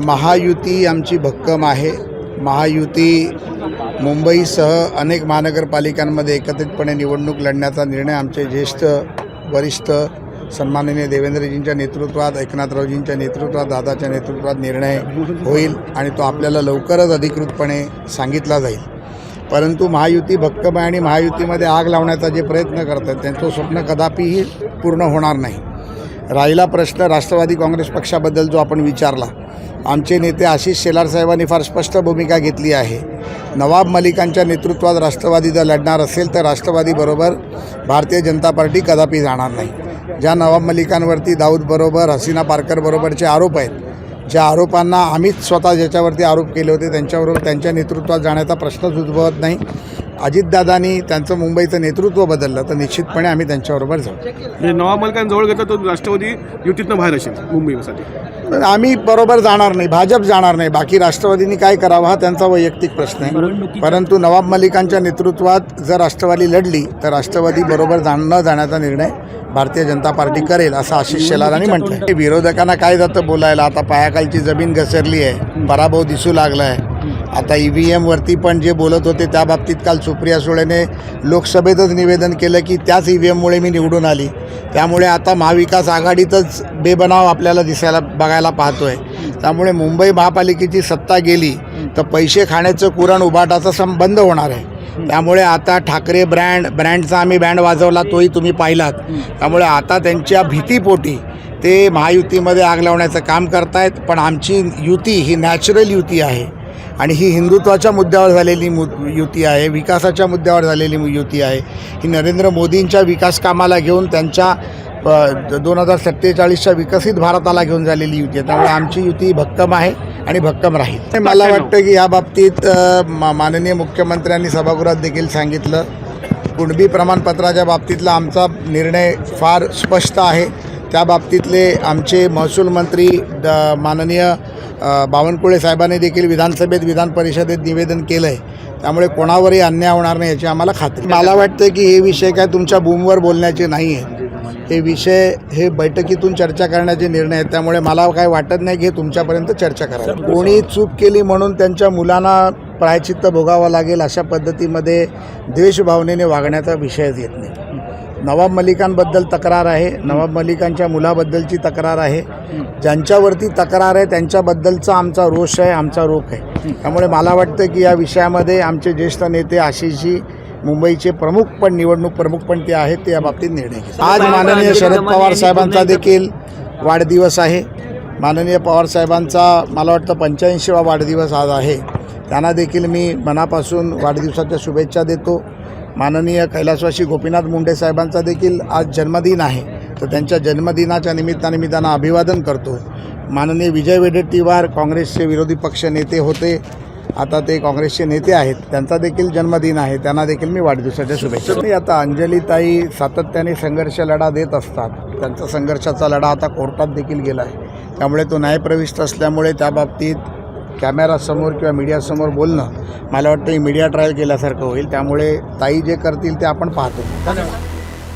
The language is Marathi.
महायुती आमची भक्कम आहे। महायुती मुंबईसह अनेक महानगरपालिकांमध्ये एकत्रितपणे निवडणूक लढण्याचा निर्णय आमचे ज्येष्ठ वरिष्ठ सन्माननीय देवेंद्रजींच्या नेतृत्वात, एकनाथरावजींच्या नेतृत्वात, दादाच्या नेतृत्वात निर्णय होईल आणि तो आपल्याला लवकरच अधिकृतपणे सांगितला जाईल। परंतु महायुती भक्कम आहे आणि महायुतीमध्ये आग लावण्याचा जे प्रयत्न करतात त्यांचं स्वप्न कदापिही पूर्ण होणार नाही। राहिला प्रश्न राष्ट्रवादी काँग्रेस पक्षाबद्दल जो आपण विचारला, आमचे नेते आशिष शेलार साहेबांनी फार स्पष्ट भूमिका घेतली आहे। नवाब मलिकांच्या नेतृत्वात राष्ट्रवादी जर लढणार असेल तर राष्ट्रवादीबरोबर भारतीय जनता पार्टी कदापि जाणार नाही। ज्या नवाब मलिकांवरती दाऊद बरोबर, हसीना पारकर बरोबरचे आरोप आहेत, ज्या आरोपांना आम्हीच स्वतः ज्याच्यावरती आरोप केले होते त्यांच्याबरोबर त्यांच्या नेतृत्वात जाण्याचा प्रश्नच उद्भवत नाही। अजितदादांनी त्यांचं मुंबईचं नेतृत्व बदललं तर निश्चितपणे आम्ही त्यांच्याबरोबर जाऊ। नवाब मलिकांजवळ घेतलं तर राष्ट्रवादी युतीतनं बाहेर असेल मुंबईसाठी। आम्ही बरोबर जाणार नाही, भाजप जाणार नाही। बाकी राष्ट्रवादींनी काय करावं हा त्यांचा वैयक्तिक प्रश्न आहे। परंतु नवाब मलिकांच्या नेतृत्वात जर राष्ट्रवादी लढली तर राष्ट्रवादी बरोबर न जाण्याचा निर्णय भारतीय जनता पार्टी करेल असं आशिष शेलारांनी म्हटलं। विरोधकांना काय जातं बोलायला, आता पायाखालची जमीन घसरली आहे, पराभव दिसू लागला आहे। आता EVMवरती पण जे बोलत होते त्या बाबतीत काल सुप्रिया सुळेने लोकसभेतच निवेदन केलं की त्याच EVMमुळे मी निवडून आली। त्यामुळे आता महाविकास आघाडीतच बेबनाव आपल्याला बघायला पाहतो आहे। त्यामुळे मुंबई महापालिकेची सत्ता गेली तर पैसे खाण्याचं कुरण उभाटाचा संबंध होणार आहे। त्यामुळे आता ठाकरे ब्रँडचा आम्ही बँड वाजवला, तोही तुम्ही पाहिलात। त्यामुळे आता त्यांच्या भीतीपोटी ते महायुतीमध्ये आग लावण्याचं काम करतायत। पण आमची युती ही नॅचरल युती आहे आणि ही हिंदुत्वाच्या मुद्द्यावर झालेली युती आहे, विकासाच्या मुद्द्यावर झालेली युती आहे। ही नरेंद्र मोदींच्या विकास कामाला घेऊन त्यांच्या 2047च्या विकसित भारताला घेऊन झालेली युती आहे। त्यामुळे आमची युती भक्कम आहे आणि भक्कम राहील। मला वाटतं की या बाबतीत माननीय मुख्यमंत्र्यांनी सभागृहात देखील सांगितलं, कुणबी प्रमाणपत्राच्या बाबतीतला आमचा निर्णय फार स्पष्ट आहे। त्या बाबतीतले आमचे महसूल मंत्री माननीय बावनकुळे साहेबांनी देखील विधानसभेत विधान परिषदेत निवेदन केलं आहे। त्यामुळे कोणावरही अन्याय होणार नाही याची आम्हाला खात्री। मला वाटतं की हे विषय काय तुमच्या बूमवर बोलण्याचे नाही आहेत, हे विषय हे बैठकीतून चर्चा करण्याचे निर्णय आहेत। त्यामुळे मला काय वाटत नाही की हे तुमच्यापर्यंत चर्चा करावी। कोणी चूक केली म्हणून त्यांच्या मुलांना प्रायश्चित्त भोगावं लागेल अशा पद्धतीमध्ये द्वेषभावनेने वागण्याचा विषयच येत नाही। नवाब मलिकांबद्दल तक्रार आहे, नवाब मलिकांच्या मुलाबद्दलची तक्रार आहे। ज्यांच्यावरती तक्रार आहे त्यांच्याबद्दलचा आमचा रोष आहे, आमचा रोख आहे। त्यामुळे मला वाटतं की या विषयामध्ये आमचे ज्येष्ठ नेते आशिषजी मुंबईचे निवडणूक प्रमुख पण ते आहेत, ते या बाबतीत निर्णय घेतील। आज माननीय शरद पवार साहेबांचा देखील वाढदिवस आहे। माननीय पवार साहेबांचा मला वाटतं 85वा वाढदिवस आज आहे। त्यांना देखील मी मनापासून वाढदिवसाच्या शुभेच्छा देतो। माननीय कैलासवासी गोपीनाथ मुंडे साहेबांचा देखील आज जन्मदिन आहे, तर त्यांच्या जन्मदिनाच्या निमित्ताने मी त्यांना अभिवादन करतो। माननीय विजय वडेट्टीवार काँग्रेसचे विरोधी पक्ष नेते होते, आता ते काँग्रेसचे नेते आहेत, त्यांचा देखील जन्मदिन आहे, त्यांना देखील मी वाढदिवसाच्या शुभेच्छा। मी आता अंजलीताई सातत्याने संघर्ष लढा देत असतात, त्यांचा संघर्षाचा लढा आता कोर्टात देखील गेला आहे। त्यामुळे तो न्यायप्रविष्ट असल्यामुळे त्या बाबतीत कॅमेरासमोर किंवा मीडियासमोर बोलणं मला वाटतं मीडिया ट्रायल केल्यासारखं होईल। त्यामुळे ताई जे करतील ते आपण पाहतो।